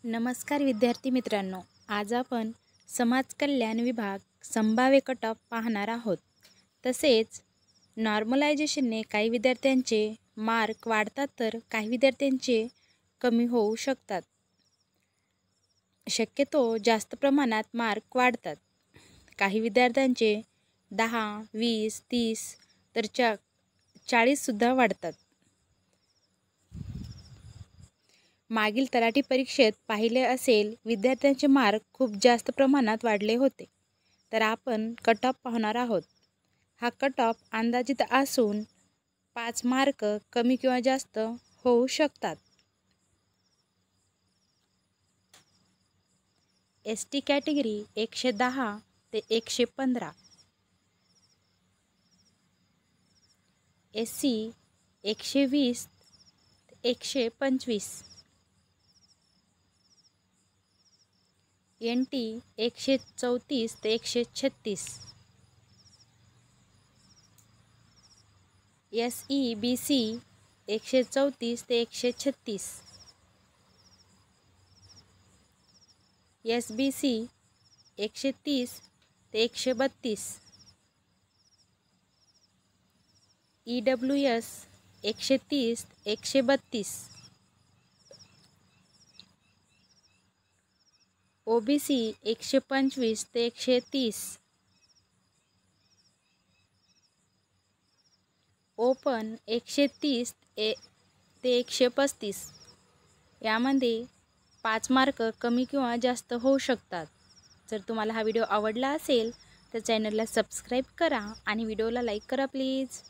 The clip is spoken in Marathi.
नमस्कार विद्यार्थी मित्रांनो, आज आपण समाज कल्याण विभाग संभाव्य कट ऑफ पाहणार आहोत। तसेच नॉर्मलायझेशनने काही विद्यार्थ्यांचे मार्क वाढतात तर काही विद्यार्थ्यांचे कमी होऊ शकतात। शक्यतो जास्त प्रमाणात मार्क वाढतात। काही विद्यार्थ्यांचे 10, 20, 30 तर 40 सुद्धा वाढतात। मागील तलाठी परीक्षेत पाहिले असेल विद्यार्थ्यांचे मार्क खूप जास्त प्रमाणात वाढले होते। तर आपण कट ऑफ पाहणार आहोत। हा कट ऑफ अंदाजित असून 5 मार्क कमी किंवा जास्त होऊ शकतात। एसटी कॅटेगरी 110 ते 115, एससी 120 ते 125, NT 134 ते 136, SEBC 134 ते 136, SBC 130 ते 132, EWS 130 ते 132, OBC 125 ते 130, ओपन 130 ते 135। यामध्ये 5 मार्क कमी किंवा जास्त होऊ शकतात। जर तुम्हाला हा व्हिडिओ आवडला असेल तर चॅनलला सबस्क्राईब करा आणि व्हिडिओला लाईक करा प्लीज।